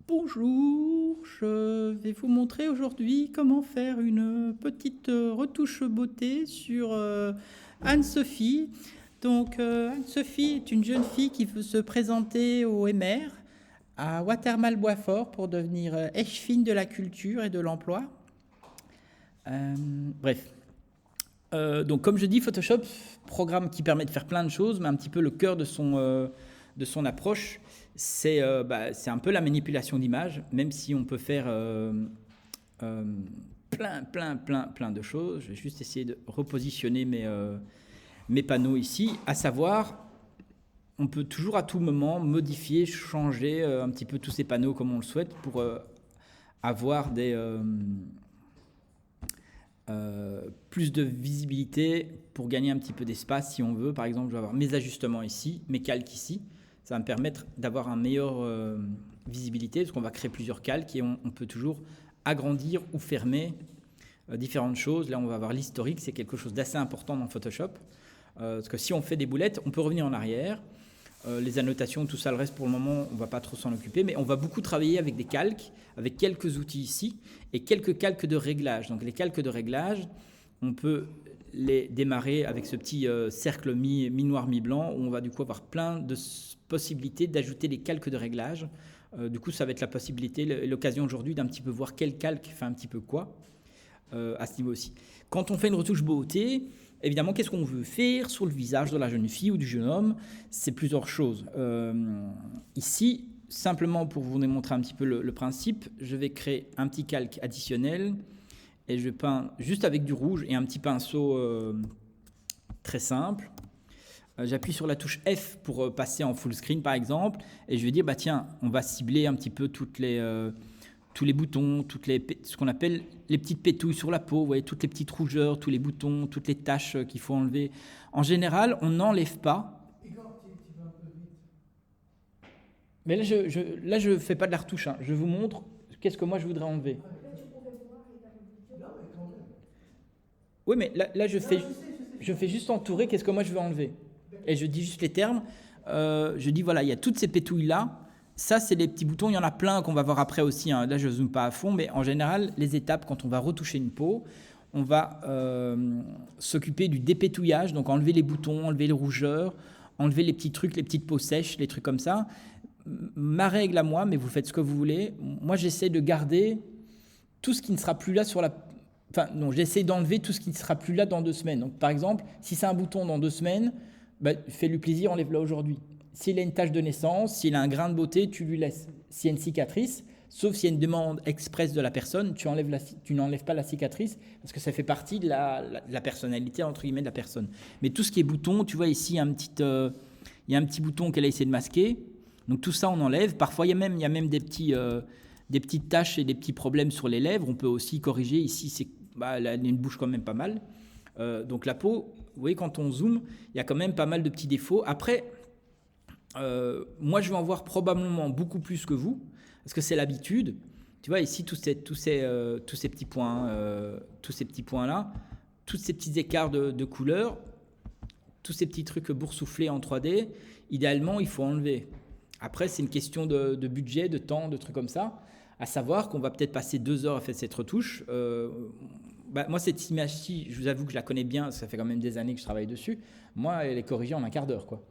Bonjour, je vais vous montrer aujourd'hui comment faire une petite retouche beauté sur Anne-Sophie. Donc Anne-Sophie est une jeune fille qui veut se présenter au MR à Watermal-Boisfort pour devenir échevine de la culture et de l'emploi. Bref. Donc comme je dis, Photoshop, programme qui permet de faire plein de choses, mais un petit peu le cœur de son approche, c'est un peu la manipulation d'images, même si on peut faire plein de choses. Je vais juste essayer de repositionner mes panneaux ici, à savoir, on peut toujours à tout moment modifier, changer un petit peu tous ces panneaux comme on le souhaite pour avoir plus de visibilité, pour gagner un petit peu d'espace si on veut. Par exemple, je vais avoir mes ajustements ici, mes calques ici. Ça va me permettre d'avoir une meilleure visibilité parce qu'on va créer plusieurs calques et on peut toujours agrandir ou fermer différentes choses. Là, on va avoir l'historique, c'est quelque chose d'assez important dans Photoshop. Parce que si on fait des boulettes, on peut revenir en arrière. Les annotations, tout ça, le reste pour le moment, on ne va pas trop s'en occuper, mais on va beaucoup travailler avec des calques, avec quelques outils ici, et quelques calques de réglage. Donc les calques de réglage, on peut les démarrer avec ce petit cercle mi-noir, mi-blanc, où on va du coup avoir plein de possibilités d'ajouter des calques de réglage. Du coup, ça va être la possibilité, l'occasion aujourd'hui d'un petit peu voir quel calque fait un petit peu quoi, à ce niveau aussi. Quand on fait une retouche beauté, évidemment, qu'est-ce qu'on veut faire sur le visage de la jeune fille ou du jeune homme? C'est plusieurs choses. Ici, simplement pour vous démontrer un petit peu le principe, je vais créer un petit calque additionnel et je peins juste avec du rouge et un petit pinceau très simple. J'appuie sur la touche F pour passer en full screen par exemple et je vais dire, tiens, on va cibler un petit peu tous les boutons, ce qu'on appelle les petites pétouilles sur la peau, vous voyez, toutes les petites rougeurs, tous les boutons, toutes les taches qu'il faut enlever. En général, on n'enlève pas. Mais là, je fais pas de la retouche. Hein. Je vous montre qu'est-ce que moi je voudrais enlever. Oui, mais là je fais juste entourer qu'est-ce que moi je veux enlever. Et je dis juste les termes. Je dis, voilà, il y a toutes ces pétouilles-là. Ça, c'est les petits boutons. Il y en a plein qu'on va voir après aussi. Hein. Là, je ne zoome pas à fond. Mais en général, les étapes, quand on va retoucher une peau, on va s'occuper du dépétouillage. Donc, enlever les boutons, enlever les rougeurs, enlever les petits trucs, les petites peaux sèches, les trucs comme ça. Ma règle à moi, mais vous faites ce que vous voulez. Moi, j'essaie de garder tout ce qui ne sera plus là sur la... Enfin, non, j'essaie d'enlever tout ce qui ne sera plus là dans 2 semaines. Donc, par exemple, si c'est un bouton dans 2 semaines, fais-lui plaisir, enlève-le aujourd'hui. S'il a une tache de naissance, s'il a un grain de beauté, tu lui laisses. S'il y a une cicatrice, sauf s'il y a une demande expresse de la personne, tu n'enlèves pas la cicatrice parce que ça fait partie de la personnalité, entre guillemets, de la personne. Mais tout ce qui est bouton, tu vois ici, il y a un petit bouton qu'elle a essayé de masquer. Donc tout ça, on enlève. Parfois, il y a même des petites taches et des petits problèmes sur les lèvres. On peut aussi corriger. Ici, elle a une bouche quand même pas mal. Donc la peau, vous voyez, quand on zoome, il y a quand même pas mal de petits défauts. Après, moi, je vais en voir probablement beaucoup plus que vous, parce que c'est l'habitude. Tu vois, ici, tous ces petits points, tous ces petits points-là, tous ces petits écarts de couleurs, tous ces petits trucs boursouflés en 3D, idéalement, il faut enlever. Après, c'est une question de budget, de temps, de trucs comme ça. À savoir qu'on va peut-être passer 2 heures à faire cette retouche. Moi, cette image-ci, je vous avoue que je la connais bien, ça fait quand même des années que je travaille dessus. Moi, elle est corrigée en un quart d'heure, quoi.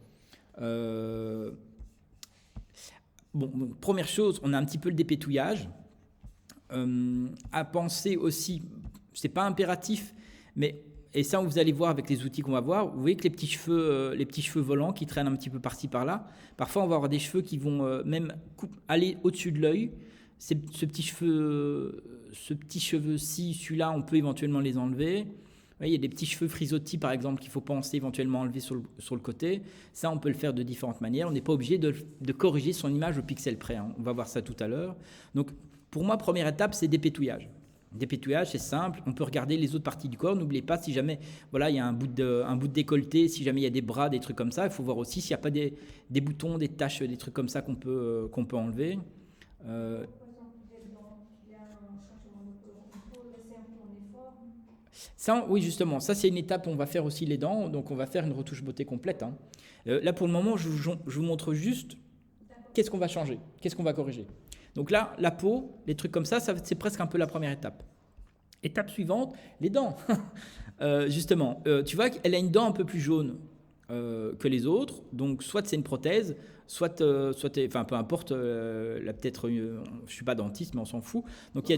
Première chose, on a un petit peu le dépétouillage. À penser aussi, c'est pas impératif, mais et ça vous allez voir avec les outils qu'on va voir. Vous voyez que les petits cheveux volants qui traînent un petit peu par-ci par-là. Parfois, on va avoir des cheveux qui vont même aller au-dessus de l'œil. Ce petit cheveu-ci, celui-là, on peut éventuellement les enlever. Il y a des petits cheveux frisottis, par exemple, qu'il faut penser éventuellement enlever sur le côté. Ça, on peut le faire de différentes manières. On n'est pas obligé de corriger son image au pixel près. Hein. On va voir ça tout à l'heure. Donc, pour moi, première étape, c'est dépétouillage. Dépétouillage, c'est simple. On peut regarder les autres parties du corps. N'oubliez pas, si jamais il y a un bout de décolleté, si jamais il y a des bras, des trucs comme ça, il faut voir aussi s'il n'y a pas des boutons, des taches, des trucs comme ça qu'on peut enlever. Ça, oui, justement, ça c'est une étape où on va faire aussi les dents, donc on va faire une retouche beauté complète. Hein. Là, pour le moment, je vous montre juste qu'est-ce qu'on va changer, qu'est-ce qu'on va corriger. Donc là, la peau, les trucs comme ça, c'est presque un peu la première étape. Étape suivante, les dents. Justement, tu vois qu'elle a une dent un peu plus jaune que les autres. Donc, soit c'est une prothèse, soit peu importe. Là, peut-être, je ne suis pas dentiste, mais on s'en fout. Donc,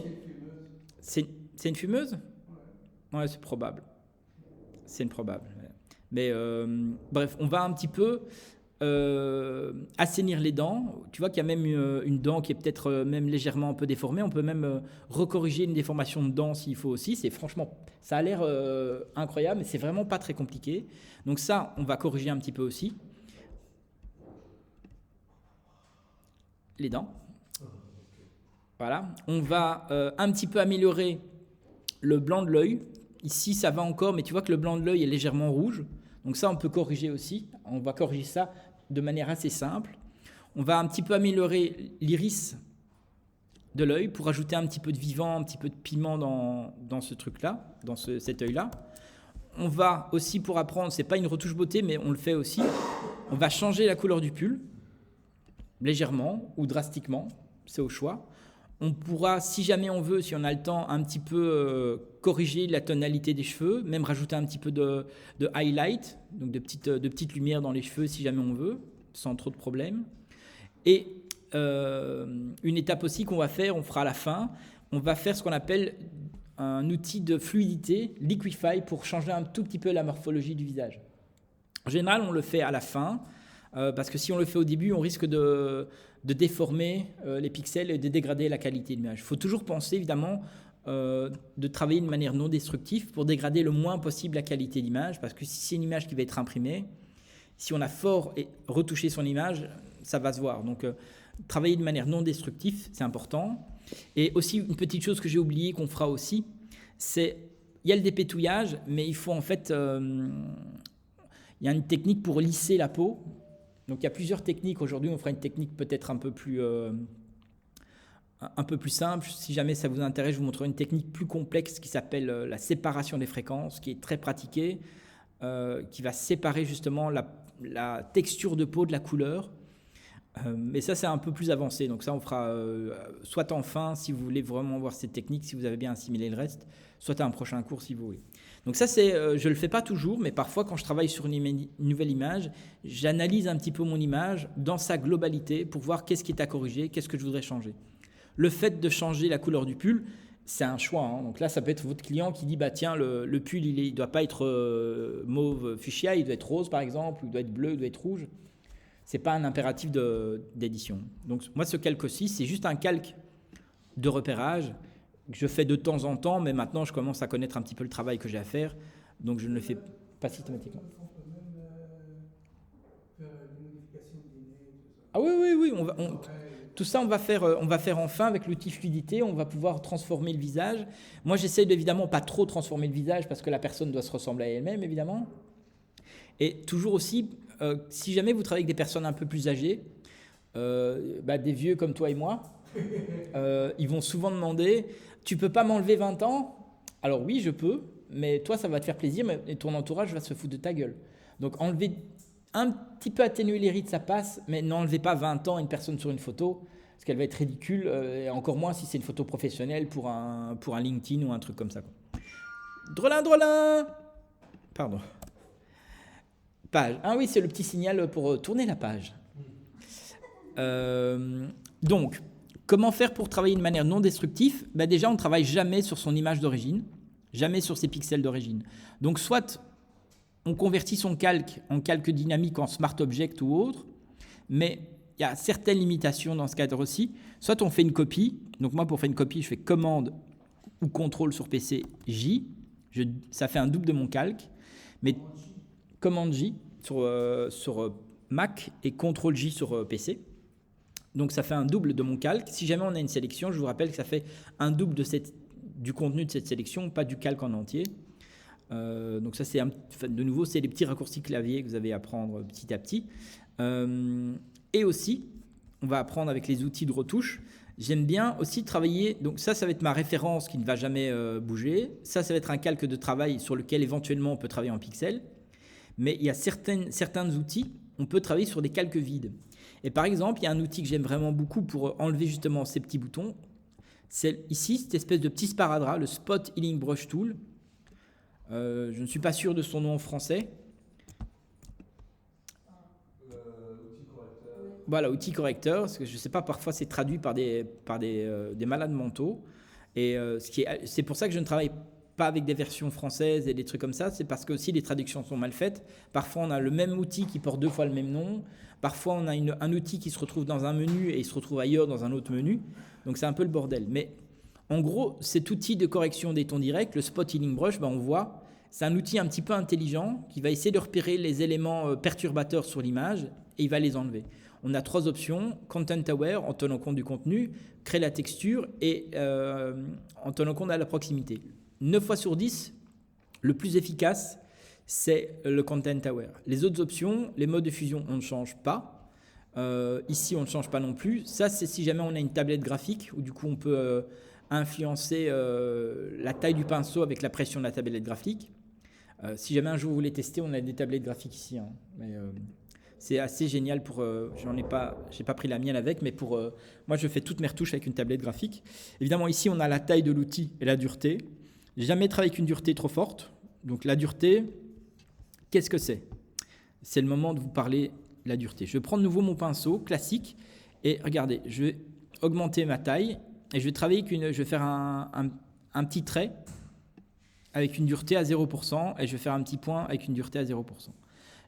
c'est une fumeuse. Ouais, c'est probable. C'est une probable. Mais bref, on va un petit peu assainir les dents. Tu vois qu'il y a même une dent qui est peut-être même légèrement un peu déformée. On peut même recorriger une déformation de dent s'il faut aussi. C'est franchement, ça a l'air incroyable, mais c'est vraiment pas très compliqué. Donc ça, on va corriger un petit peu aussi. Les dents. Voilà. On va un petit peu améliorer le blanc de l'œil. Ici, ça va encore, mais tu vois que le blanc de l'œil est légèrement rouge. Donc ça, on peut corriger aussi. On va corriger ça de manière assez simple. On va un petit peu améliorer l'iris de l'œil pour ajouter un petit peu de vivant, un petit peu de piment dans ce truc-là, dans cet œil-là. On va aussi, pour apprendre, c'est pas une retouche beauté, mais on le fait aussi, on va changer la couleur du pull, légèrement ou drastiquement, c'est au choix. On pourra, si jamais on veut, si on a le temps, un petit peu corriger la tonalité des cheveux, même rajouter un petit peu de highlight, donc de petites lumières dans les cheveux si jamais on veut, sans trop de problèmes. Et une étape aussi qu'on va faire, on fera à la fin, on va faire ce qu'on appelle un outil de fluidité, Liquify, pour changer un tout petit peu la morphologie du visage. En général, on le fait à la fin, parce que si on le fait au début, on risque de déformer les pixels et de dégrader la qualité de l'image. Il faut toujours penser, évidemment, de travailler de manière non destructive pour dégrader le moins possible la qualité d'image, parce que si c'est une image qui va être imprimée, si on a fort retouché son image, ça va se voir. Donc, travailler de manière non destructive, c'est important. Et aussi, une petite chose que j'ai oublié qu'on fera aussi, c'est, il y a le dépétouillage, mais il faut en fait, il y a une technique pour lisser la peau. Donc il y a plusieurs techniques. Aujourd'hui, on fera une technique peut-être un peu plus simple. Si jamais ça vous intéresse, je vous montrerai une technique plus complexe qui s'appelle la séparation des fréquences, qui est très pratiquée, qui va séparer justement la texture de peau de la couleur. Mais ça, c'est un peu plus avancé. Donc ça, on fera soit en fin, si vous voulez vraiment voir cette technique, si vous avez bien assimilé le reste, soit à un prochain cours, si vous voulez. Donc ça, je ne le fais pas toujours, mais parfois, quand je travaille sur une nouvelle image, j'analyse un petit peu mon image dans sa globalité pour voir qu'est-ce qui est à corriger, qu'est-ce que je voudrais changer. Le fait de changer la couleur du pull, c'est un choix. Hein. Donc là, ça peut être votre client qui dit, bah tiens, le pull, il ne doit pas être mauve fuchsia, il doit être rose, par exemple, ou il doit être bleu, il doit être rouge. Ce n'est pas un impératif d'édition. Donc moi, ce calque-ci, c'est juste un calque de repérage que je fais de temps en temps, mais maintenant, je commence à connaître un petit peu le travail que j'ai à faire, donc je ne le fais pas systématiquement. Ah oui, tout ça, on va faire enfin avec l'outil fluidité, on va pouvoir transformer le visage. Moi, j'essaie évidemment pas trop transformer le visage parce que la personne doit se ressembler à elle-même, évidemment. Et toujours aussi, si jamais vous travaillez avec des personnes un peu plus âgées, des vieux comme toi et moi, ils vont souvent demander « Tu peux pas m'enlever 20 ans ?» Alors oui, je peux, mais toi, ça va te faire plaisir, mais ton entourage va se foutre de ta gueule. Donc enlever un petit peu, atténuer les rides, ça passe, mais n'enlevez pas 20 ans à une personne sur une photo, parce qu'elle va être ridicule, et encore moins si c'est une photo professionnelle pour un LinkedIn ou un truc comme ça. Drelin. Pardon. Page. Ah oui, c'est le petit signal pour tourner la page. Donc, comment faire pour travailler de manière non destructive ? Déjà, on ne travaille jamais sur son image d'origine, jamais sur ses pixels d'origine. Donc, soit on convertit son calque en calque dynamique, en Smart Object ou autre, mais il y a certaines limitations dans ce cadre aussi. Soit on fait une copie. Donc moi, pour faire une copie, je fais commande ou contrôle sur PC J. Ça fait un double de mon calque. Mais commande J sur Mac et contrôle J sur PC. Donc ça fait un double de mon calque. Si jamais on a une sélection, je vous rappelle que ça fait un double du contenu de cette sélection, pas du calque en entier. Donc ça, de nouveau, c'est les petits raccourcis clavier que vous avez à apprendre petit à petit. Et aussi, on va apprendre avec les outils de retouche. J'aime bien aussi travailler, donc ça va être ma référence qui ne va jamais bouger. Ça va être un calque de travail sur lequel éventuellement on peut travailler en pixels. Mais il y a certains outils, on peut travailler sur des calques vides. Et par exemple, il y a un outil que j'aime vraiment beaucoup pour enlever justement ces petits boutons. C'est ici, cette espèce de petit sparadrap, le Spot Healing Brush Tool. Je ne suis pas sûr de son nom en français. Voilà, outil correcteur, parce que je ne sais pas, parfois c'est traduit par des malades mentaux. Et c'est pour ça que je ne travaille pas avec des versions françaises et des trucs comme ça, c'est parce que aussi les traductions sont mal faites. Parfois on a le même outil qui porte 2 fois le même nom. Parfois on a un outil qui se retrouve dans un menu et il se retrouve ailleurs dans un autre menu. Donc c'est un peu le bordel. Mais en gros, cet outil de correction des tons directs, le Spot Healing Brush, on voit, c'est un outil un petit peu intelligent qui va essayer de repérer les éléments perturbateurs sur l'image et il va les enlever. On a 3 options, Content Aware en tenant compte du contenu, créer la texture et en tenant compte de la proximité. 9 fois sur 10, le plus efficace, c'est le Content Aware. Les autres options, les modes de fusion, on ne change pas. Ici, on ne change pas non plus. Ça, c'est si jamais on a une tablette graphique où du coup, on peut influencer la taille du pinceau avec la pression de la tablette graphique. Si jamais un jour vous voulez tester, on a des tablettes graphiques ici. Hein. Mais, c'est assez génial pour. J'ai pas pris la mienne avec, mais pour moi, je fais toutes mes retouches avec une tablette graphique. Évidemment, ici, on a la taille de l'outil et la dureté. J'ai jamais travaillé avec une dureté trop forte. Donc, la dureté, qu'est-ce que c'est? C'est le moment de vous parler de la dureté. Je vais prendre de nouveau mon pinceau classique et regardez, je vais augmenter ma taille et je vais travailler je vais faire un petit trait avec une dureté à 0% et je vais faire un petit point avec une dureté à 0%.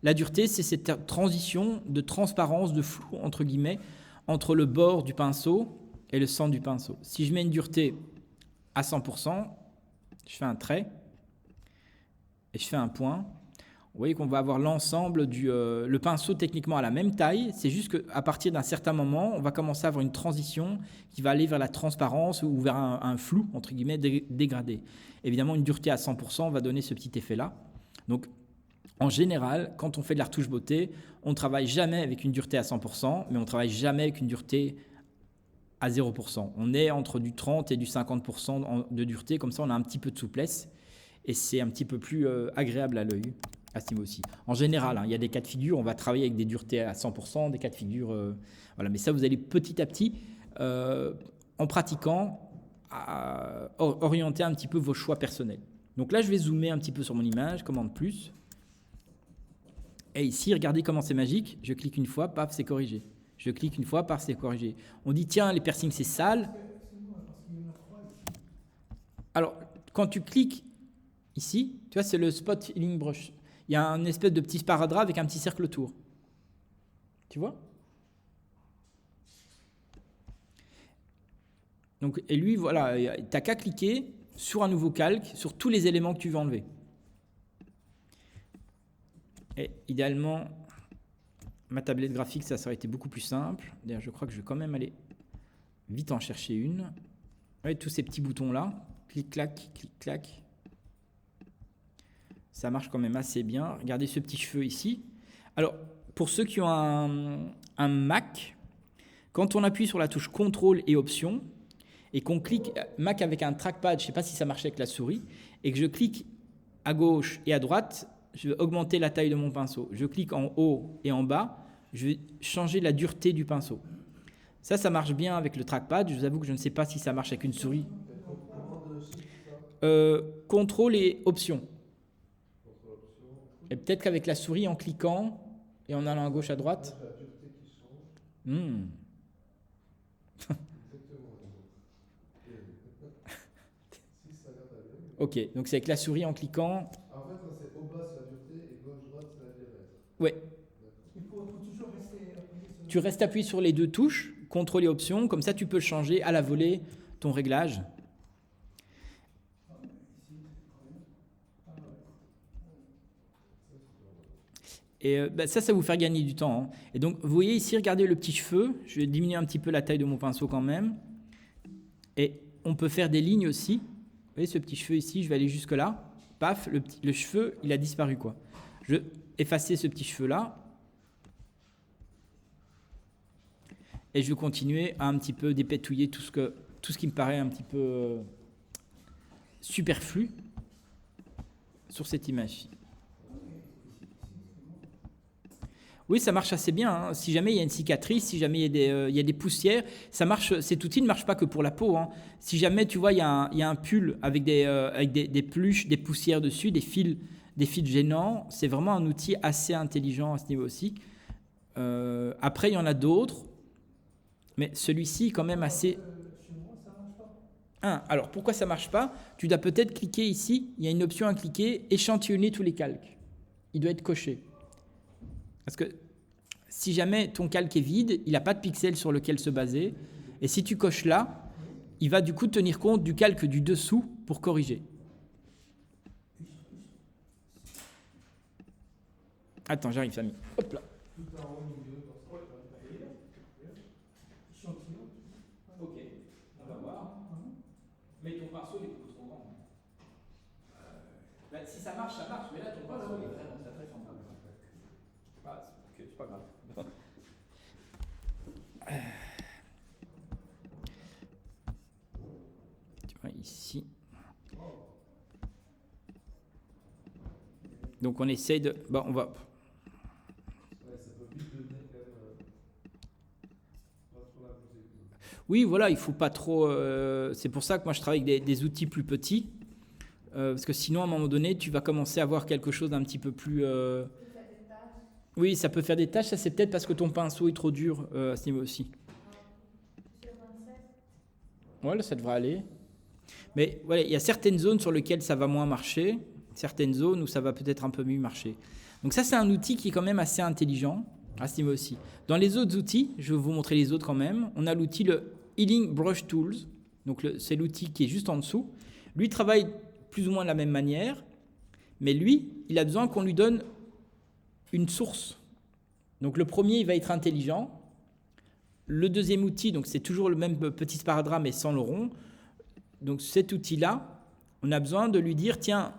La dureté, c'est cette transition de transparence, de flou, entre guillemets, entre le bord du pinceau et le centre du pinceau. Si je mets une dureté à 100%, je fais un trait et je fais un point. Vous voyez qu'on va avoir l'ensemble le pinceau techniquement à la même taille. C'est juste qu'à partir d'un certain moment, on va commencer à avoir une transition qui va aller vers la transparence ou vers un flou, entre guillemets, dégradé. Évidemment, une dureté à 100% va donner ce petit effet-là. Donc, en général, quand on fait de la retouche beauté, on ne travaille jamais avec une dureté à 100%, mais on ne travaille jamais avec une dureté à 0%. On est entre du 30 et du 50% de dureté, comme ça on a un petit peu de souplesse, et c'est un petit peu plus agréable à l'œil à ce niveau aussi. En général, hein, il y a des cas de figure, on va travailler avec des duretés à 100%, des cas de figure... voilà. Mais ça, vous allez petit à petit, en pratiquant, orienter un petit peu vos choix personnels. Donc là, je vais zoomer un petit peu sur mon image, commande plus. Et ici, regardez comment c'est magique. Je clique une fois, paf, c'est corrigé. Je clique une fois, paf, c'est corrigé. On dit, tiens, les piercings, c'est sale. Alors, quand tu cliques ici, tu vois, c'est le Spot Healing Brush. Il y a un espèce de petit sparadrap avec un petit cercle autour. Tu vois? Donc, et lui, voilà, tu n'as qu'à cliquer sur un nouveau calque, sur tous les éléments que tu veux enlever. Et idéalement, ma tablette graphique, ça aurait été beaucoup plus simple. D'ailleurs, je crois que je vais quand même aller vite en chercher une. Vous voyez, tous ces petits boutons-là, clic-clac, clic-clac. Ça marche quand même assez bien. Regardez ce petit cheveu ici. Alors, pour ceux qui ont un Mac, quand on appuie sur la touche CTRL et Option, et qu'on clique, Mac avec un trackpad, je ne sais pas si ça marche avec la souris, et que je clique à gauche et à droite, je vais augmenter la taille de mon pinceau. Je clique en haut et en bas, je vais changer la dureté du pinceau. Ça marche bien avec le trackpad. Je vous avoue que je ne sais pas si ça marche avec une souris. Contrôle et option. Et peut-être qu'avec la souris, en cliquant et en allant à gauche à droite. Ok, donc c'est avec la souris en cliquant. En fait, c'est au bas, c'est la dureté, et gauche-droite, c'est la diamètre. Ouais. Il faut toujours rester appuyé sur... Tu restes appuyé sur les deux touches, contrôle et option, comme ça tu peux changer à la volée ton réglage. Et ça va vous faire gagner du temps. Hein. Et donc, vous voyez ici, regardez le petit cheveu. Je vais diminuer un petit peu la taille de mon pinceau quand même. Et on peut faire des lignes aussi. Vous voyez ce petit cheveu ici, je vais aller jusque là. Paf, le cheveu, il a disparu, quoi. Je vais effacer ce petit cheveu-là. Et je vais continuer à un petit peu dépétouiller tout ce qui me paraît un petit peu superflu sur cette image-ci. Oui, ça marche assez bien, hein. Si jamais il y a une cicatrice, si jamais il y a des poussières, ça marche. Cet outil ne marche pas que pour la peau, hein. Si jamais tu vois, il y a un pull avec des pluches, des poussières dessus, des fils gênants, c'est vraiment un outil assez intelligent à ce niveau aussi. Après, il y en a d'autres, mais celui-ci est quand même assez. Chez moi, ça marche pas. Alors, pourquoi ça marche pas? Tu dois peut-être cliquer ici. Il y a une option à cliquer, échantillonner tous les calques. Il doit être coché. Parce que si jamais ton calque est vide, il n'a pas de pixel sur lequel se baser. Et si tu coches là, il va du coup tenir compte du calque du dessous pour corriger. Attends, j'arrive, Samy. Hop là. Tout en haut au milieu, dans ce Échantillon. Ok, on va voir. Mais ton pinceau il est beaucoup trop grand. Si ça marche, ça marche. Mais là, ton pinceau il est vraiment très fort. C'est pas grave. Tu vois ici. Donc on essaye de. Bon, on va. Ouais, ça peut vite devenir quand même. Pas trop l'abusé. Oui, voilà, il faut pas trop. C'est pour ça que moi je travaille avec des outils plus petits. Parce que sinon, à un moment donné, tu vas commencer à avoir quelque chose d'un petit peu plus. Oui, ça peut faire des tâches. Ça, c'est peut-être parce que ton pinceau est trop dur à ce niveau aussi. Ouais, là, ça devrait aller. Mais voilà, il y a certaines zones sur lesquelles ça va moins marcher, certaines zones où ça va peut-être un peu mieux marcher. Donc ça, c'est un outil qui est quand même assez intelligent à ce niveau aussi. Dans les autres outils, je vais vous montrer les autres quand même. On a l'outil le Healing Brush Tools. Donc c'est l'outil qui est juste en dessous. Lui travaille plus ou moins de la même manière, mais lui, il a besoin qu'on lui donne une source. Donc le premier, il va être intelligent. Le deuxième outil, donc c'est toujours le même petit sparadrap mais sans le rond. Donc cet outil-là, on a besoin de lui dire, tiens,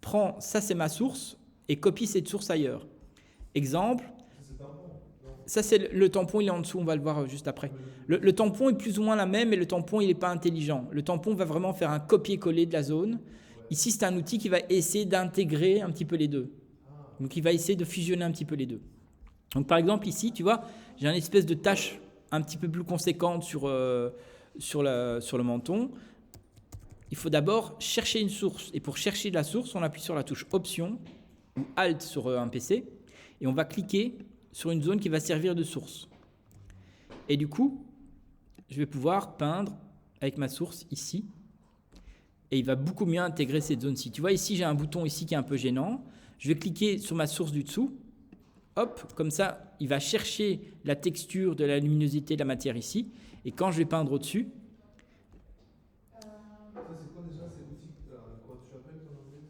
prends, ça c'est ma source, et copie cette source ailleurs. Exemple, ça c'est le tampon, il est en dessous, on va le voir juste après. Le tampon est plus ou moins la même, mais le tampon, il n'est pas intelligent. Le tampon va vraiment faire un copier-coller de la zone. Ici, c'est un outil qui va essayer d'intégrer un petit peu les deux. Donc il va essayer de fusionner un petit peu les deux. Donc par exemple ici, tu vois, j'ai une espèce de tache un petit peu plus conséquente sur le menton. Il faut d'abord chercher une source. Et pour chercher la source, on appuie sur la touche Option ou Alt sur un PC. Et on va cliquer sur une zone qui va servir de source. Et du coup, je vais pouvoir peindre avec ma source ici. Et il va beaucoup mieux intégrer cette zone-ci. Tu vois, ici, j'ai un bouton ici qui est un peu gênant. Je vais cliquer sur ma source du dessous. Hop, comme ça, il va chercher la texture de la luminosité de la matière ici. Et quand je vais peindre au-dessus, Ça, c'est quoi déjà? C'est l'outil quoi tu appelles ton anglais?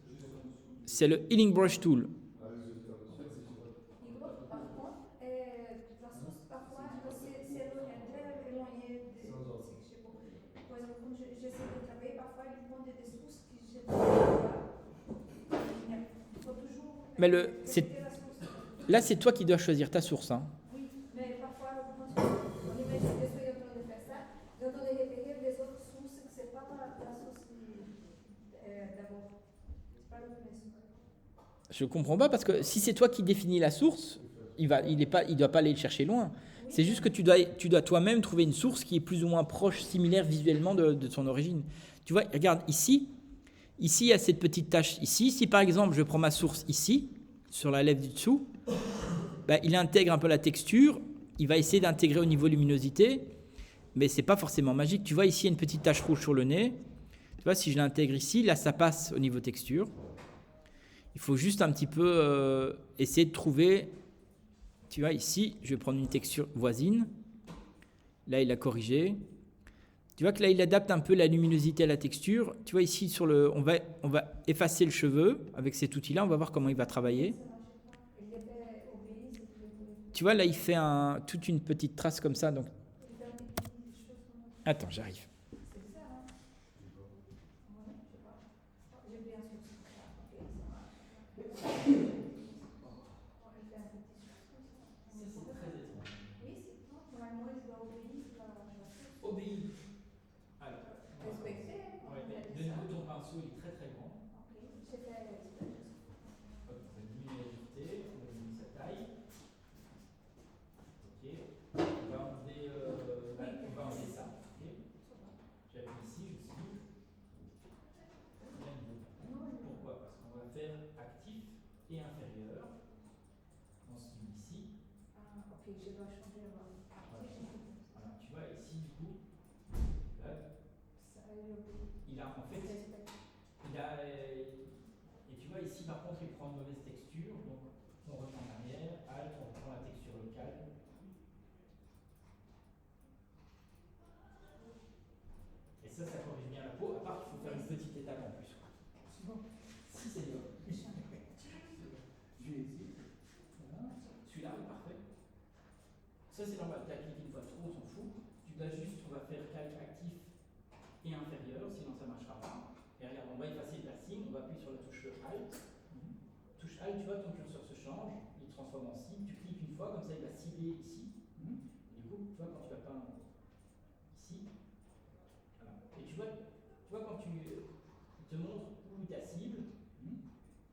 c'est le Healing Brush Tool. Ah oui, je vais faire le sujet, c'est quoi? Par contre, la source, parfois, c'est très éloigné de Sans ordre. ce que j'ai compris. Par exemple, quand j'essaie de travailler, parfois, ils prennent des sources que je ne trouve pas. Il faut toujours Mais répéter la source. là, c'est toi qui dois choisir ta source, hein. Oui, mais parfois, quand on imagine que je suis en train de faire ça, j'ai en train de repérer des autres sources que ce n'est pas la source d'abord. C'est pas le même source. Je comprends pas parce que si c'est toi qui définis la source, il doit pas aller le chercher loin. C'est juste que tu dois toi-même trouver une source qui est plus ou moins proche, similaire visuellement de son origine. Tu vois, regarde ici, il y a cette petite tache ici. Si par exemple je prends ma source ici, sur la lèvre du dessous, bah, il intègre un peu la texture, il va essayer d'intégrer au niveau luminosité, mais c'est pas forcément magique. Tu vois ici, il y a une petite tache rouge sur le nez. Tu vois, si je l'intègre ici, là ça passe au niveau texture. Il faut juste un petit peu essayer de trouver. Tu vois, ici, je vais prendre une texture voisine. Là, il a corrigé. Tu vois que là, il adapte un peu la luminosité à la texture. Tu vois, ici, on va effacer le cheveu avec cet outil-là. On va voir comment il va travailler. Tu vois, là, il fait toute une petite trace comme ça. Donc... Attends, j'arrive. Obéis. Alors, de nouveau, ton pinceau il est très très grand. On va diminuer la légèreté, on va diminuer sa taille. Ça c'est normal, tu as cliqué une fois trop, on s'en fout. Tu dois juste, on va faire calque actif et inférieur, sinon ça ne marchera pas. Et regarde, on va effacer le piercing, on va appuyer sur la touche Alt. Touche Alt, tu vois, ton curseur se change, il se transforme en cible. Tu cliques une fois, comme ça il va cibler ici. Et du coup, tu vois, quand tu vas peindre ici, voilà. Et tu vois quand il te montre où est ta cible,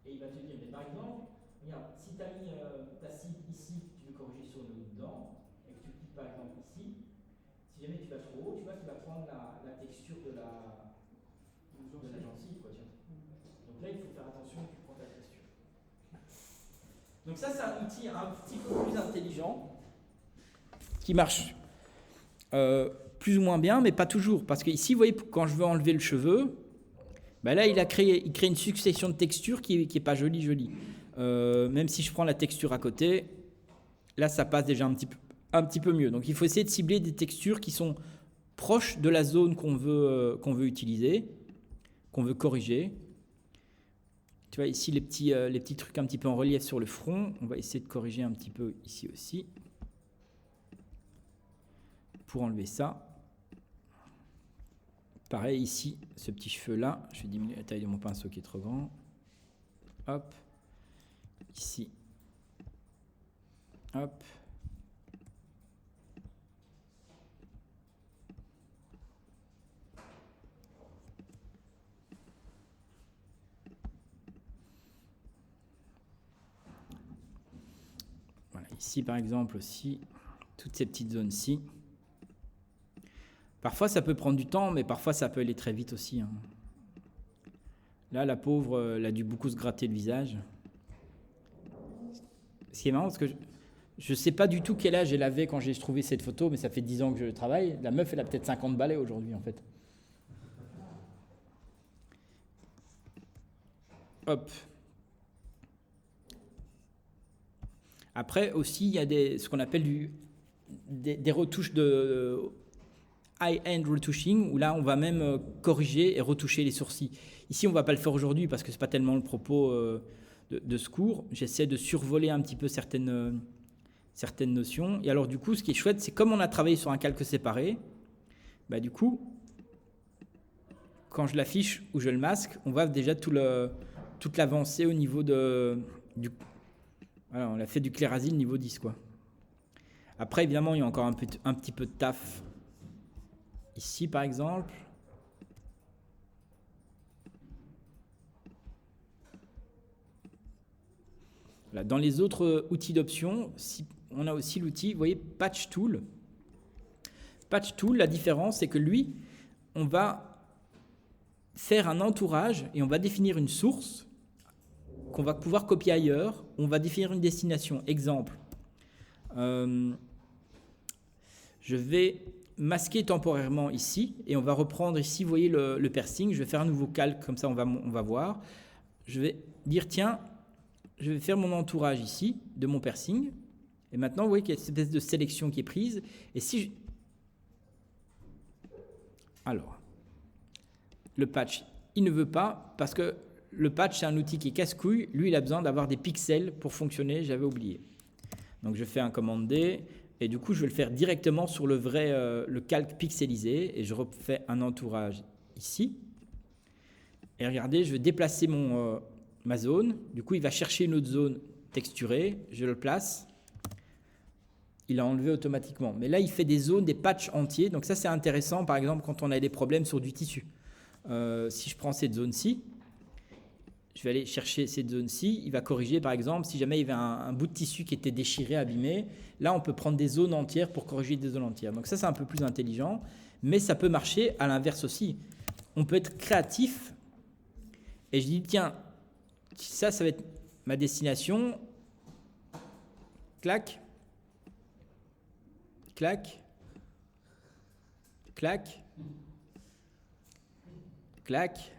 et il va te dire, mais par exemple, regarde, si tu as mis ta cible ici, tu veux corriger sur le dedans, et que tu cliques par exemple ici, si jamais tu vas trop haut, tu vois qu'il va prendre la texture de la gencive, quoi, tiens. Donc là, il faut faire attention, tu prends ta texture. Donc ça, c'est un outil un petit peu plus intelligent, qui marche plus ou moins bien, mais pas toujours. Parce que ici, vous voyez, quand je veux enlever le cheveu, ben là, il crée une succession de textures qui est pas jolie. Même si je prends la texture à côté, là, ça passe déjà un petit peu mieux. Donc, il faut essayer de cibler des textures qui sont proches de la zone qu'on veut utiliser, qu'on veut corriger. Tu vois, ici, les petits trucs un petit peu en relief sur le front, on va essayer de corriger un petit peu ici aussi, pour enlever ça. Pareil ici, ce petit cheveu-là, je vais diminuer la taille de mon pinceau qui est trop grand. Hop. Ici. Hop. Voilà, ici par exemple aussi, toutes ces petites zones-ci. Parfois, ça peut prendre du temps, mais parfois, ça peut aller très vite aussi. Hein. Là, la pauvre, elle a dû beaucoup se gratter le visage. Ce qui est marrant, parce que je ne sais pas du tout quel âge elle avait quand j'ai trouvé cette photo, mais ça fait 10 ans que je travaille. La meuf, elle a peut-être 50 balais aujourd'hui, en fait. Hop. Après, aussi, il y a ce qu'on appelle des retouches de... high-end retouching, où là, on va même corriger et retoucher les sourcils. Ici, on ne va pas le faire aujourd'hui parce que ce n'est pas tellement le propos de ce cours. J'essaie de survoler un petit peu certaines notions. Et alors, du coup, ce qui est chouette, c'est comme on a travaillé sur un calque séparé, bah, du coup, quand je l'affiche ou je le masque, on voit déjà toute l'avancée au niveau du... Voilà, on a fait du Clérasil niveau 10, quoi. Après, évidemment, il y a encore un petit peu de taf. Ici, par exemple, là, dans les autres outils d'options, on a aussi l'outil, vous voyez, Patch Tool. Patch Tool, la différence, c'est que lui, on va faire un entourage et on va définir une source qu'on va pouvoir copier ailleurs. On va définir une destination. Exemple, je vais masquer temporairement ici, et on va reprendre ici, vous voyez le piercing, je vais faire un nouveau calque, comme ça on va voir. Je vais dire, tiens, je vais faire mon entourage ici, de mon piercing, et maintenant vous voyez qu'il y a cette espèce de sélection qui est prise, et si alors, le patch, il ne veut pas, parce que le patch c'est un outil qui est casse-couille, lui il a besoin d'avoir des pixels pour fonctionner, j'avais oublié. Donc je fais un commande D, et du coup, je vais le faire directement sur le calque pixelisé. Et je refais un entourage ici. Et regardez, je vais déplacer ma zone. Du coup, il va chercher une autre zone texturée. Je le place. Il a enlevé automatiquement. Mais là, il fait des zones, des patchs entiers. Donc ça, c'est intéressant, par exemple, quand on a des problèmes sur du tissu. Si je prends cette zone-ci, je vais aller chercher cette zone-ci. Il va corriger, par exemple, si jamais il y avait un bout de tissu qui était déchiré, abîmé. Là, on peut prendre des zones entières pour corriger des zones entières. Donc ça, c'est un peu plus intelligent. Mais ça peut marcher à l'inverse aussi. On peut être créatif. Et je dis, tiens, ça va être ma destination. Clac. Clac. Clac. Clac.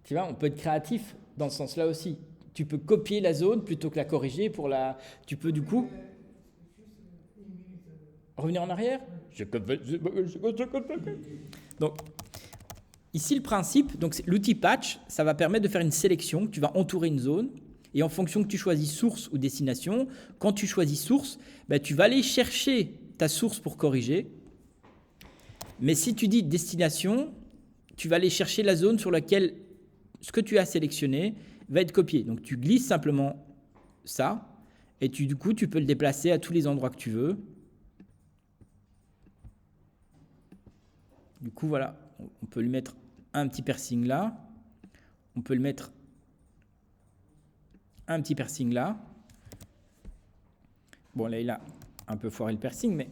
Tu vois, on peut être créatif dans ce sens-là aussi. Tu peux copier la zone plutôt que la corriger pour la... Tu peux du coup... Revenir en arrière ? Donc, ici le principe, donc l'outil patch, ça va permettre de faire une sélection. Tu vas entourer une zone Et en fonction que tu choisis source ou destination, quand tu choisis source, ben, tu vas aller chercher ta source pour corriger. Mais si tu dis destination, tu vas aller chercher la zone sur laquelle ce que tu as sélectionné va être copié. Donc tu glisses simplement ça, et du coup tu peux le déplacer à tous les endroits que tu veux. Du coup voilà, on peut lui mettre un petit piercing là, on peut le mettre un petit piercing là. Bon là il a un peu foiré le piercing, mais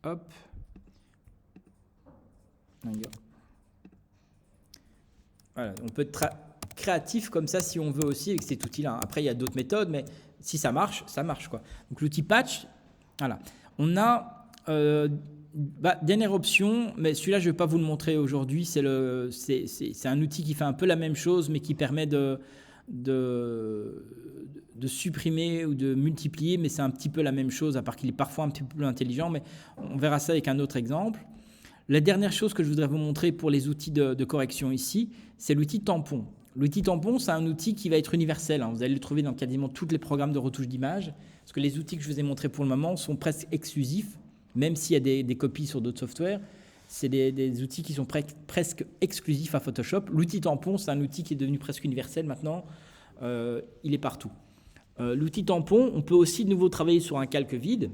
hop. Voilà, on peut être créatif comme ça si on veut aussi avec cet outil-là. Après, il y a d'autres méthodes, mais si ça marche, ça marche, quoi. Donc l'outil patch, voilà. On a dernière option, mais celui-là, je ne vais pas vous le montrer aujourd'hui. C'est un outil qui fait un peu la même chose, mais qui permet de supprimer ou de multiplier, mais c'est un petit peu la même chose, à part qu'il est parfois un petit peu plus intelligent, mais on verra ça avec un autre exemple. La dernière chose que je voudrais vous montrer pour les outils de correction ici, c'est l'outil tampon. L'outil tampon, c'est un outil qui va être universel. Vous allez le trouver dans quasiment tous les programmes de retouche d'image, parce que les outils que je vous ai montrés pour le moment sont presque exclusifs, même s'il y a des copies sur d'autres softwares. C'est des outils qui sont presque exclusifs à Photoshop. L'outil tampon, c'est un outil qui est devenu presque universel maintenant. Il est partout. L'outil tampon, on peut aussi de nouveau travailler sur un calque vide.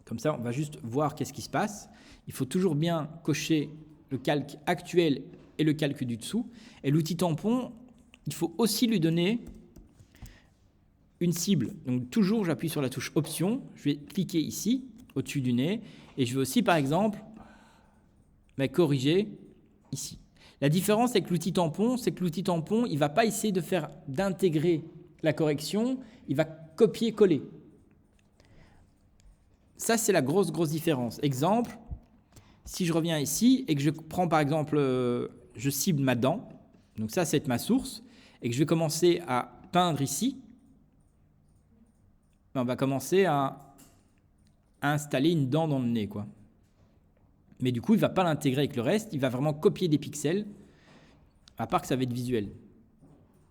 Comme ça, on va juste voir qu'est-ce qui se passe. Il faut toujours bien cocher le calque actuel et le calque du dessous. Et l'outil tampon, il faut aussi lui donner une cible. Donc toujours, j'appuie sur la touche Option. Je vais cliquer ici, au-dessus du nez. Et je vais aussi, par exemple, corriger ici. La différence avec l'outil tampon, c'est que l'outil tampon, il ne va pas essayer d'intégrer la correction. Il va copier-coller. Ça, c'est la grosse différence. Exemple, si je reviens ici et que je prends par exemple, je cible ma dent, donc ça c'est ma source, et que je vais commencer à peindre ici, on va commencer à installer une dent dans le nez, quoi. Mais du coup, il ne va pas l'intégrer avec le reste, il va vraiment copier des pixels, à part que ça va être visuel.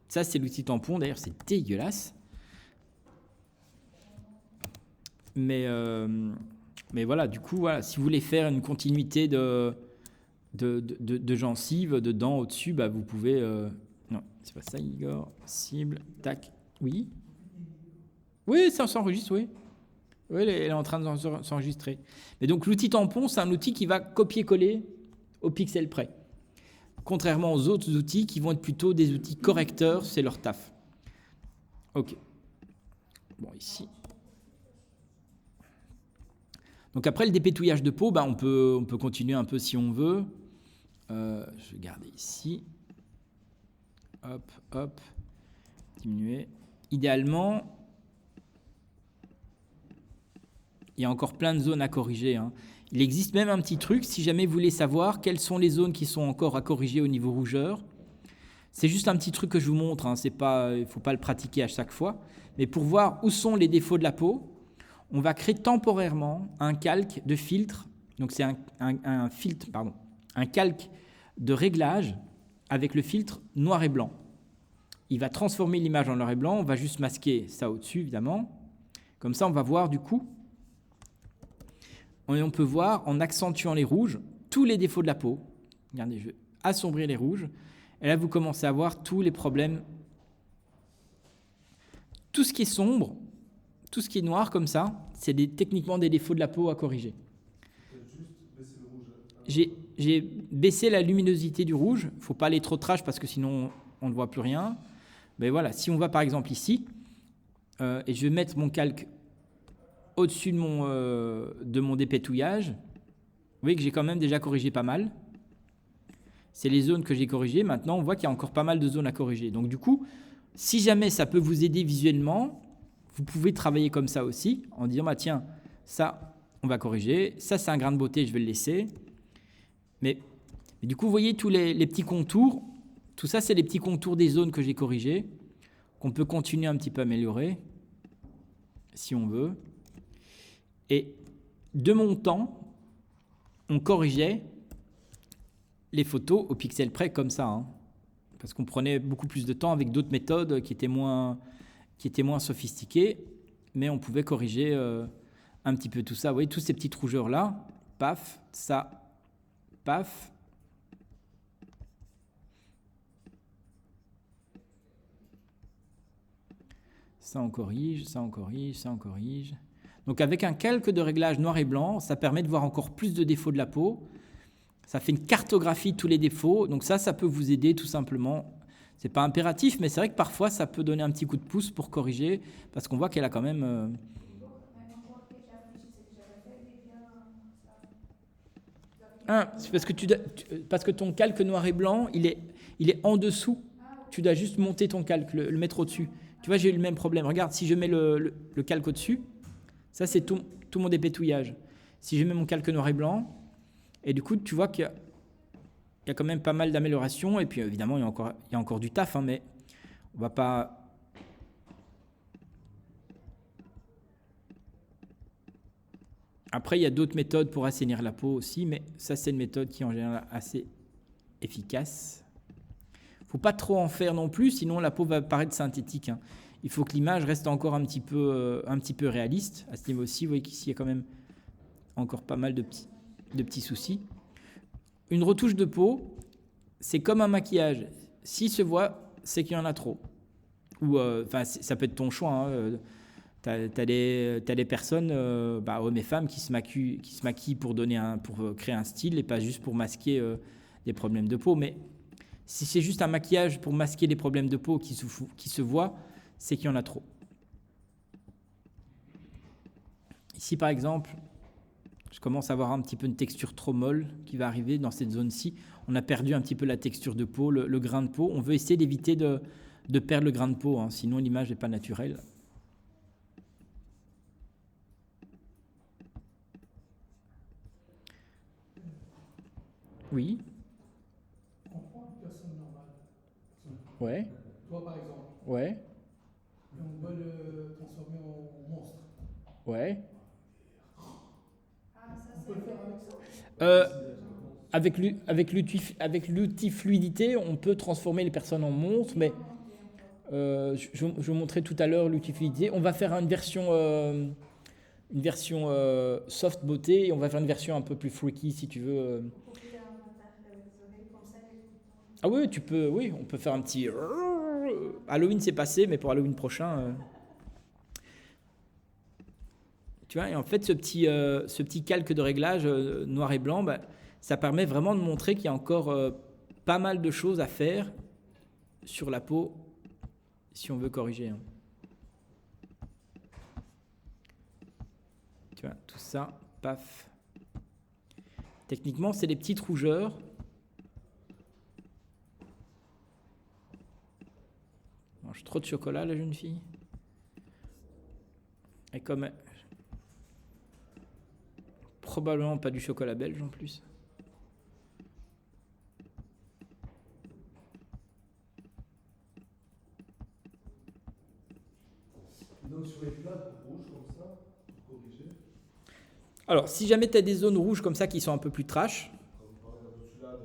Ça c'est l'outil tampon, d'ailleurs c'est dégueulasse. Mais voilà, du coup, voilà, si vous voulez faire une continuité de gencives, de dents au-dessus, bah, vous pouvez... Non, c'est pas ça, Igor. Cible, tac, oui. Oui, ça s'enregistre, oui. Oui, elle est en train de s'enregistrer. Mais donc, l'outil tampon, c'est un outil qui va copier-coller au pixel près. Contrairement aux autres outils qui vont être plutôt des outils correcteurs, c'est leur taf. OK. Bon, ici... Donc après le dépétouillage de peau, on peut continuer un peu si on veut. Je vais garder ici. Hop. Diminuer. Idéalement, il y a encore plein de zones à corriger. Il existe même un petit truc, si jamais vous voulez savoir quelles sont les zones qui sont encore à corriger au niveau rougeur. C'est juste un petit truc que je vous montre, il ne faut pas le pratiquer à chaque fois. Mais pour voir où sont les défauts de la peau, on va créer temporairement un calque de filtre. Donc c'est un calque de réglage avec le filtre noir et blanc. Il va transformer l'image en noir et blanc. On va juste masquer ça au-dessus, évidemment. Comme ça, on va voir du coup. Et on peut voir, en accentuant les rouges, tous les défauts de la peau. Regardez, je vais assombrir les rouges. Et là, vous commencez à voir tous les problèmes. Tout ce qui est sombre, tout ce qui est noir comme ça, c'est techniquement des défauts de la peau à corriger. J'ai baissé la luminosité du rouge. Il ne faut pas aller trop trash parce que sinon on ne voit plus rien. Mais voilà, si on va par exemple ici, et je vais mettre mon calque au-dessus de mon dépétouillage, vous voyez que j'ai quand même déjà corrigé pas mal. C'est les zones que j'ai corrigées. Maintenant, on voit qu'il y a encore pas mal de zones à corriger. Donc du coup, si jamais ça peut vous aider visuellement, vous pouvez travailler comme ça aussi, en disant, tiens, ça, on va corriger. Ça, c'est un grain de beauté, je vais le laisser. Mais du coup, vous voyez tous les petits contours. Tout ça, c'est les petits contours des zones que j'ai corrigées, qu'on peut continuer un petit peu à améliorer, si on veut. Et de mon temps, on corrigeait les photos au pixel près comme ça. Parce qu'on prenait beaucoup plus de temps avec d'autres méthodes qui étaient moins sophistiquées, mais on pouvait corriger un petit peu tout ça. Vous voyez, tous ces petites rougeurs-là, paf, ça, paf. Ça on corrige, ça on corrige, ça on corrige. Donc avec un calque de réglage noir et blanc, ça permet de voir encore plus de défauts de la peau. Ça fait une cartographie de tous les défauts. Donc ça peut vous aider tout simplement. C'est pas impératif, mais c'est vrai que parfois ça peut donner un petit coup de pouce pour corriger, parce qu'on voit qu'elle a quand même... c'est parce que ton calque noir et blanc, il est en dessous. Tu dois juste monter ton calque, le mettre au-dessus. Tu vois, j'ai eu le même problème. Regarde, si je mets le calque au-dessus, ça c'est tout mon dépétouillage. Si je mets mon calque noir et blanc, et du coup, tu vois qu'il y a quand même pas mal d'améliorations. Et puis évidemment, il y a encore du taf, hein, mais on va pas... Après, il y a d'autres méthodes pour assainir la peau aussi, mais ça, c'est une méthode qui est en général assez efficace. Il ne faut pas trop en faire non plus, sinon la peau va paraître synthétique, hein. Il faut que l'image reste encore un petit peu réaliste. À ce niveau aussi, vous voyez qu'ici, il y a quand même encore pas mal de petits soucis. Une retouche de peau, c'est comme un maquillage. S'il se voit, c'est qu'il y en a trop. Ou, ça peut être ton choix, hein. T'as des personnes, hommes et femmes, qui se maquillent pour créer un style et pas juste pour masquer des problèmes de peau. Mais si c'est juste un maquillage pour masquer les problèmes de peau qui se voient, c'est qu'il y en a trop. Ici, par exemple, je commence à avoir un petit peu une texture trop molle qui va arriver dans cette zone-ci. On a perdu un petit peu la texture de peau, le grain de peau. On veut essayer d'éviter de perdre le grain de peau, hein, sinon l'image n'est pas naturelle. Oui. On prend une personne normale. Ouais. Toi, par exemple. Ouais. Mais on veut le transformer en monstre. Ouais. On peut le faire avec ça. Avec l'outil fluidité, on peut transformer les personnes en monstres, mais je vous montrais tout à l'heure l'outil fluidité. On va faire une version soft beauté, et on va faire une version un peu plus freaky si tu veux. Ah oui, on peut faire un petit... Halloween c'est passé, mais pour Halloween prochain... Tu vois, et en fait, ce petit calque de réglage noir et blanc, ça permet vraiment de montrer qu'il y a encore pas mal de choses à faire sur la peau si on veut corriger, hein. Tu vois, tout ça, paf. Techniquement, c'est des petites rougeurs. Mange trop de chocolat, la jeune fille. Et comme... Probablement pas du chocolat belge en plus. Donc sur les plaques rouges comme ça, pour corriger. Alors, si jamais tu as des zones rouges comme ça qui sont un peu plus trash. Comme par exemple celui-là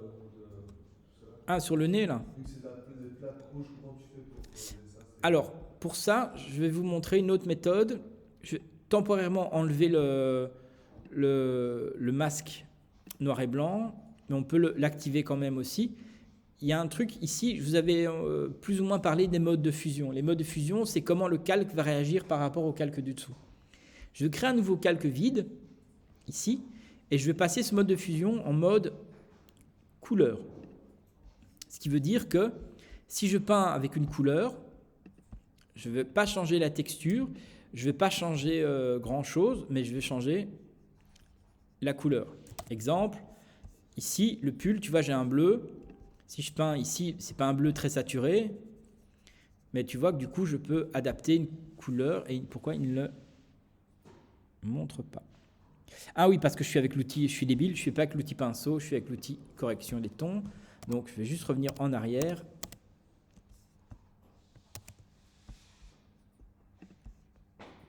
Ah, sur le nez là. vu que c'est des plaques rouges, comment tu fais pour corriger ça? Alors, pour ça, je vais vous montrer une autre méthode. Je vais temporairement enlever le masque noir et blanc, mais on peut l'activer quand même aussi. Il y a un truc ici, je vous avais plus ou moins parlé des modes de fusion. Les modes de fusion, c'est comment le calque va réagir par rapport au calque du dessous. Je vais créer un nouveau calque vide, ici, et je vais passer ce mode de fusion en mode couleur. Ce qui veut dire que si je peins avec une couleur, je ne vais pas changer la texture, je ne vais pas changer grand-chose, mais je vais changer la couleur. Exemple, ici, le pull, tu vois, j'ai un bleu. Si je peins ici, ce n'est pas un bleu très saturé, mais tu vois que du coup, je peux adapter une couleur. Et pourquoi il ne le montre pas? Ah oui, parce que je suis avec l'outil, je suis débile, je ne suis pas avec l'outil pinceau, je suis avec l'outil correction des tons. Donc, je vais juste revenir en arrière.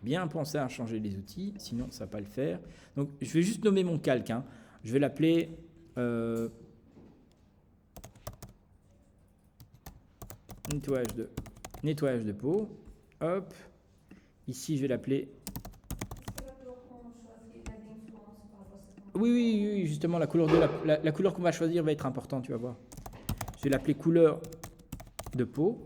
Bien penser à changer les outils, sinon ça ne va pas le faire. Donc, je vais juste nommer mon calque, hein. Je vais l'appeler nettoyage de peau. Hop. Ici, je vais l'appeler. Est-ce que la couleur qu'on choisit a de influence par rapport à cette Oui, justement, la couleur, la couleur qu'on va choisir va être importante, tu vas voir. Je vais l'appeler couleur de peau.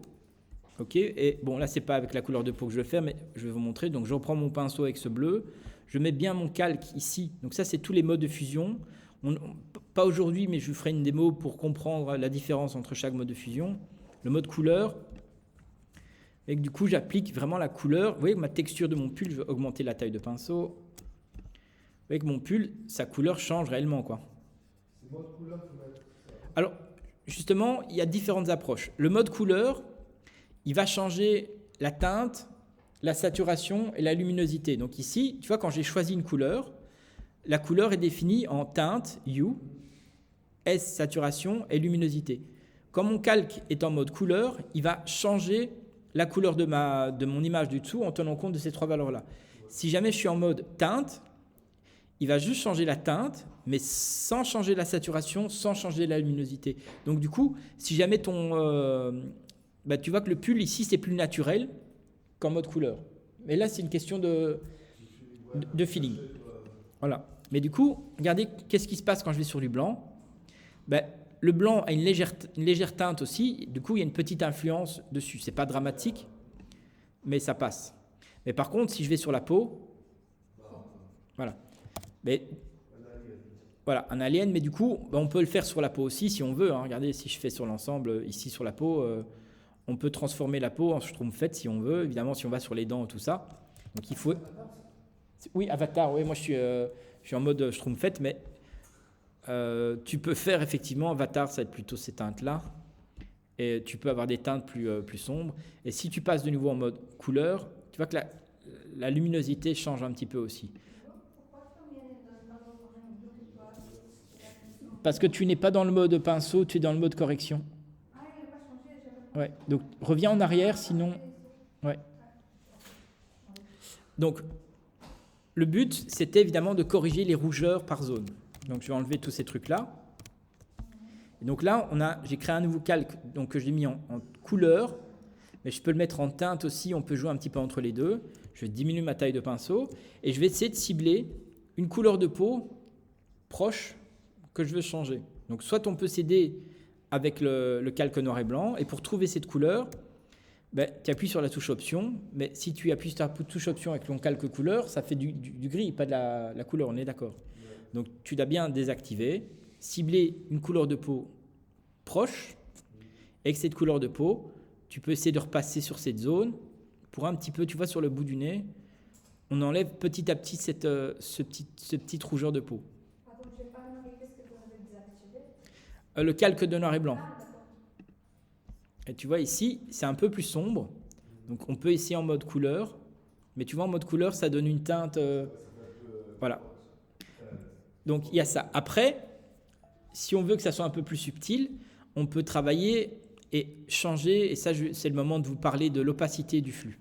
Ok, et bon, là, c'est pas avec la couleur de peau que je vais le faire, mais je vais vous montrer. Donc, je reprends mon pinceau avec ce bleu. Je mets bien mon calque ici. Donc, ça, c'est tous les modes de fusion. Pas aujourd'hui, mais je vous ferai une démo pour comprendre la différence entre chaque mode de fusion. Le mode couleur. Et du coup, j'applique vraiment la couleur. Vous voyez que ma texture de mon pull, je vais augmenter la taille de pinceau. Vous voyez que mon pull, sa couleur change réellement, quoi. C'est mode couleur qui va être. Alors, justement, il y a différentes approches. Le mode couleur, il va changer la teinte, la saturation et la luminosité. Donc ici, tu vois, quand j'ai choisi une couleur, la couleur est définie en teinte, hue, S, saturation et luminosité. Quand mon calque est en mode couleur, il va changer la couleur de mon image du dessous en tenant compte de ces trois valeurs-là. Si jamais je suis en mode teinte, il va juste changer la teinte, mais sans changer la saturation, sans changer la luminosité. Donc du coup, si jamais tu vois que le pull ici, c'est plus naturel qu'en mode couleur. Mais là, c'est une question de feeling. Voilà. Mais du coup, regardez, qu'est-ce qui se passe quand je vais sur du blanc? Le blanc a une légère teinte aussi. Du coup, il y a une petite influence dessus. C'est pas dramatique, mais ça passe. Mais par contre, si je vais sur la peau, voilà. Mais voilà, un alien, mais du coup, on peut le faire sur la peau aussi si on veut. Hein. Regardez, si je fais sur l'ensemble, ici sur la peau, on peut transformer la peau en schtroumpfette si on veut. Évidemment, si on va sur les dents et tout ça. Donc il faut. Oui, Avatar, oui, moi je suis en mode schtroumpfette, mais tu peux faire effectivement Avatar, ça va être plutôt ces teintes-là. Et tu peux avoir des teintes plus sombres. Et si tu passes de nouveau en mode couleur, tu vois que la luminosité change un petit peu aussi. Parce que tu n'es pas dans le mode pinceau, tu es dans le mode correction. Ouais, donc reviens en arrière, sinon. Ouais. Donc, le but, c'était évidemment de corriger les rougeurs par zone. Donc, je vais enlever tous ces trucs-là. Et donc là, j'ai créé un nouveau calque donc, que j'ai mis en couleur, mais je peux le mettre en teinte aussi, on peut jouer un petit peu entre les deux. Je vais diminuer ma taille de pinceau et je vais essayer de cibler une couleur de peau proche que je veux changer. Donc, soit on peut s'aider avec le calque noir et blanc, et pour trouver cette couleur, tu appuies sur la touche option, mais si tu appuies sur la touche option avec ton calque couleur, ça fait du gris, pas de la couleur, on est d'accord. Donc tu dois bien désactiver, cibler une couleur de peau proche, et avec cette couleur de peau, tu peux essayer de repasser sur cette zone, pour un petit peu, tu vois, sur le bout du nez, on enlève petit à petit ce petit rougeur de peau. Pardon, je n'ai pas remarqué qu'est-ce que vous avez désactivé. Le calque de noir et blanc. Et tu vois ici, c'est un peu plus sombre. Donc on peut essayer en mode couleur. Mais tu vois, en mode couleur, ça donne une teinte. Voilà. Donc il y a ça. Après, si on veut que ça soit un peu plus subtil, on peut travailler et changer. Et ça, c'est le moment de vous parler de l'opacité du flux.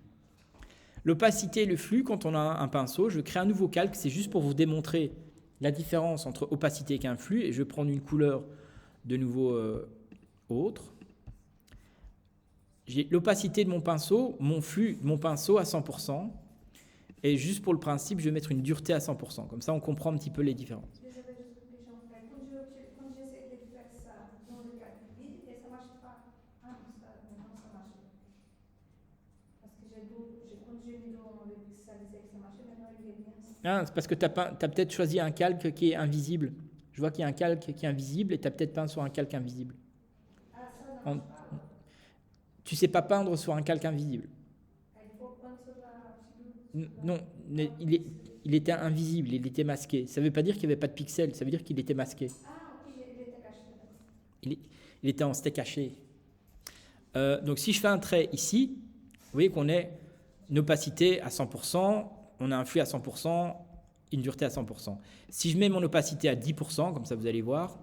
L'opacité et le flux, quand on a un pinceau, je crée un nouveau calque. C'est juste pour vous démontrer la différence entre opacité et un flux. Et je vais prendre une couleur de nouveau autre. J'ai l'opacité de mon pinceau, mon flux, mon pinceau à 100%. Et juste pour le principe, je vais mettre une dureté à 100%. Comme ça, on comprend un petit peu les différences. J'avais juste une question. Quand j'essaie de faire ça dans le calque vide, et ça ne marche pas. Ah, non, ça marche. Parce que quand j'ai mis dans le pixel, ça marchait, maintenant il est bien. Ah, c'est parce que tu as peut-être choisi un calque qui est invisible. Je vois qu'il y a un calque qui est invisible et tu as peut-être peint sur un calque invisible. Ah, ça ne marche pas. Tu ne sais pas peindre sur un calque invisible. Il faut prendre sur la... Non, il était invisible, il était masqué. Ça ne veut pas dire qu'il n'y avait pas de pixels, ça veut dire qu'il était masqué. Ah, ok, il était caché. Il était en steak caché. Donc si je fais un trait ici, vous voyez qu'on a une opacité à 100%, on a un flux à 100%, une dureté à 100%. Si je mets mon opacité à 10%, comme ça vous allez voir,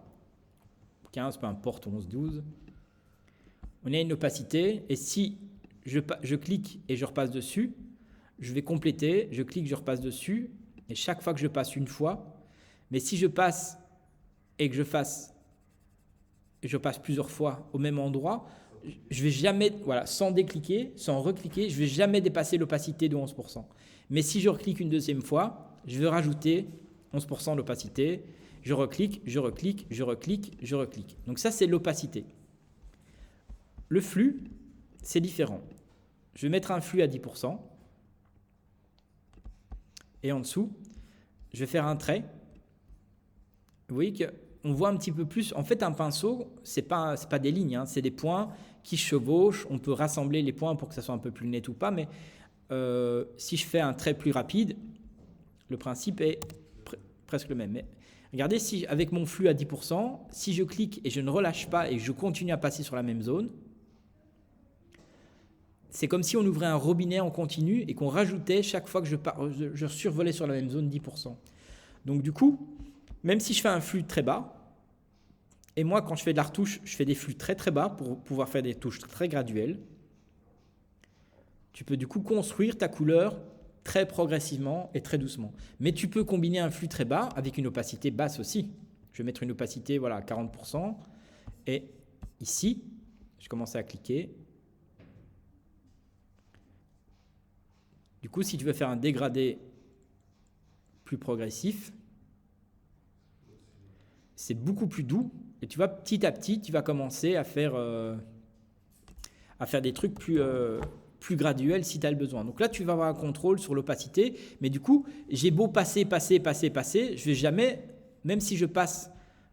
15, peu importe, 11, 12, on a une opacité, et si je clique et je repasse dessus, je vais compléter, je clique, je repasse dessus, et chaque fois que je passe une fois, mais si je passe et que je passe plusieurs fois au même endroit, je vais jamais, voilà, sans décliquer, sans recliquer, je vais jamais dépasser l'opacité de 11%. Mais si je reclique une deuxième fois, je vais rajouter 11% d'opacité. Je reclique, je reclique, je reclique, je reclique. Donc ça, c'est l'opacité. Le flux, c'est différent. Je vais mettre un flux à 10%. Et en dessous, je vais faire un trait. Vous voyez qu'on voit un petit peu plus. En fait, un pinceau, c'est pas des lignes, hein, c'est des points qui chevauchent. On peut rassembler les points pour que ça soit un peu plus net ou pas. Mais si je fais un trait plus rapide, le principe est presque le même. Mais regardez, si avec mon flux à 10%, si je clique et je ne relâche pas et que je continue à passer sur la même zone, c'est comme si on ouvrait un robinet en continu et qu'on rajoutait chaque fois que je survolais sur la même zone 10%. Donc du coup, même si je fais un flux très bas, et moi quand je fais de la retouche, je fais des flux très très bas pour pouvoir faire des touches très graduelles, tu peux du coup construire ta couleur très progressivement et très doucement. Mais tu peux combiner un flux très bas avec une opacité basse aussi. Je vais mettre une opacité voilà, à 40%. Et ici, je commence à cliquer. Du coup, si tu veux faire un dégradé plus progressif, c'est beaucoup plus doux. Et tu vois, petit à petit, tu vas commencer à faire des trucs plus graduels si tu as le besoin. Donc là, tu vas avoir un contrôle sur l'opacité. Mais du coup, j'ai beau passer, je vais jamais, même si je passe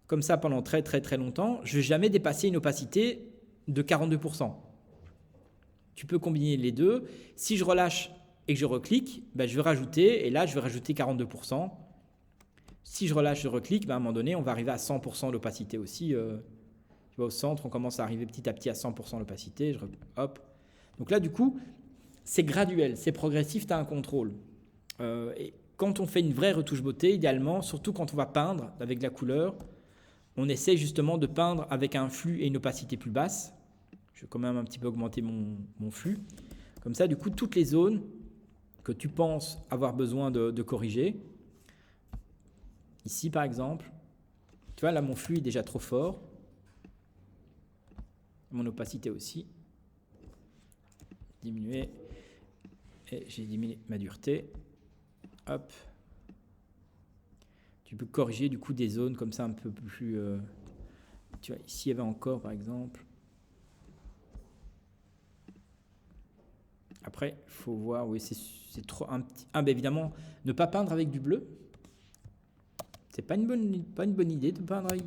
comme ça pendant très très très longtemps, je ne vais jamais dépasser une opacité de 42%. Tu peux combiner les deux. Si je relâche et que je reclique, ben je vais rajouter, et là je vais rajouter 42%. Si je relâche, je reclique, ben à un moment donné, on va arriver à 100% d'opacité aussi. Tu vois, au centre, on commence à arriver petit à petit à 100% d'opacité. Hop. Donc là, du coup, c'est graduel, c'est progressif, tu as un contrôle. Et quand on fait une vraie retouche beauté, idéalement, surtout quand on va peindre avec de la couleur, on essaie justement de peindre avec un flux et une opacité plus basse. Je vais quand même un petit peu augmenter mon flux. Comme ça, du coup, toutes les zones que tu penses avoir besoin de corriger. Ici, par exemple, tu vois, là, mon flux est déjà trop fort. Mon opacité aussi. Diminuer. Et j'ai diminué ma dureté. Hop. Tu peux corriger, du coup, des zones comme ça un peu plus... tu vois, ici, il y avait encore, par exemple... Après, il faut voir, oui, c'est trop un petit. Ah, ben évidemment, ne pas peindre avec du bleu. C'est pas une bonne idée de peindre avec.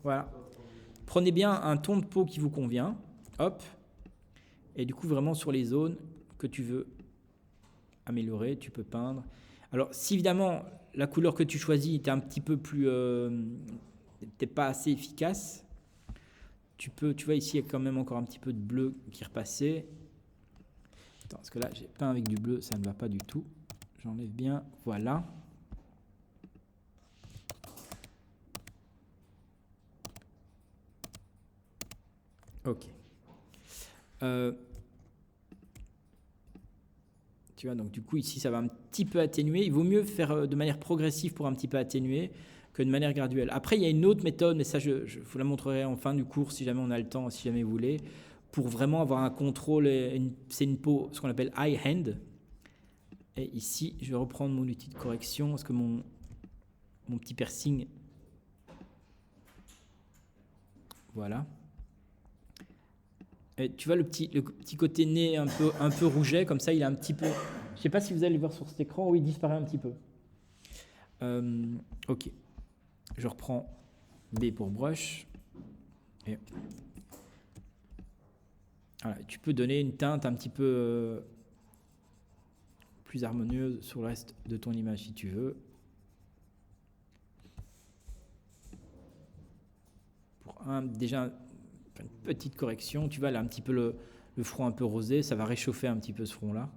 Voilà. Prenez bien un ton de peau qui vous convient. Hop. Et du coup, vraiment sur les zones que tu veux améliorer, tu peux peindre. Alors, si évidemment la couleur que tu choisis est un petit peu plus, t'es pas assez efficace, tu vois ici, il y a quand même encore un petit peu de bleu qui est repassé. Attends, parce que là, j'ai peint avec du bleu, ça ne va pas du tout. J'enlève bien, voilà. Ok. Tu vois, donc du coup, ici, ça va un petit peu atténuer. Il vaut mieux faire de manière progressive pour un petit peu atténuer que de manière graduelle. Après, il y a une autre méthode, mais ça, je vous la montrerai en fin du cours si jamais on a le temps, si jamais vous voulez, pour vraiment avoir un contrôle. C'est une peau, ce qu'on appelle high hand. Et ici, je vais reprendre mon outil de correction parce que mon petit piercing. Voilà. Et tu vois le petit côté nez un peu rouget, comme ça, il a un petit peu. Je ne sais pas si vous allez le voir sur cet écran, où il disparaît un petit peu. Ok. Je reprends B pour brush. Et voilà, tu peux donner une teinte un petit peu plus harmonieuse sur le reste de ton image si tu veux. Pour déjà une petite correction, tu vois là un petit peu le front un peu rosé, ça va réchauffer un petit peu ce front-là.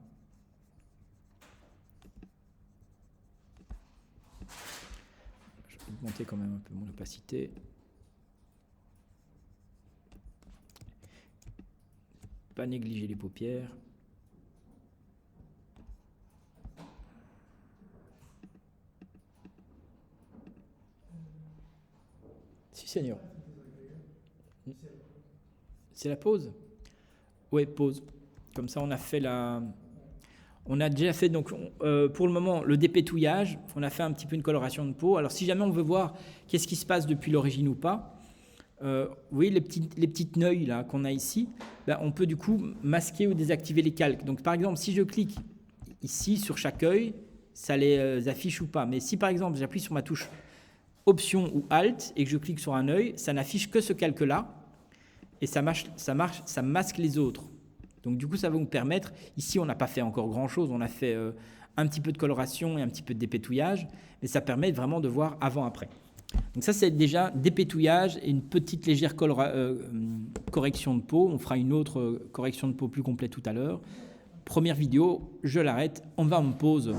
Je vais augmenter quand même un peu mon opacité. Pas négliger les paupières. Si, Seigneur. C'est la pause? Oui, pause. Comme ça, on a déjà fait, donc, pour le moment, le dépétouillage. On a fait un petit peu une coloration de peau. Alors, si jamais on veut voir qu'est-ce qui se passe depuis l'origine ou pas, vous voyez les petites neuils là qu'on a ici, ben, on peut du coup masquer ou désactiver les calques. Donc, par exemple, si je clique ici sur chaque œil, ça les affiche ou pas. Mais si, par exemple, j'appuie sur ma touche Option ou Alt et que je clique sur un œil, ça n'affiche que ce calque-là et ça masque les autres. Donc du coup, ça va vous permettre, ici on n'a pas fait encore grand-chose, on a fait un petit peu de coloration et un petit peu de dépétouillage, mais ça permet vraiment de voir avant-après. Donc ça, c'est déjà dépétouillage et une petite légère correction de peau. On fera une autre correction de peau plus complète tout à l'heure. Première vidéo, je l'arrête, on va en pause.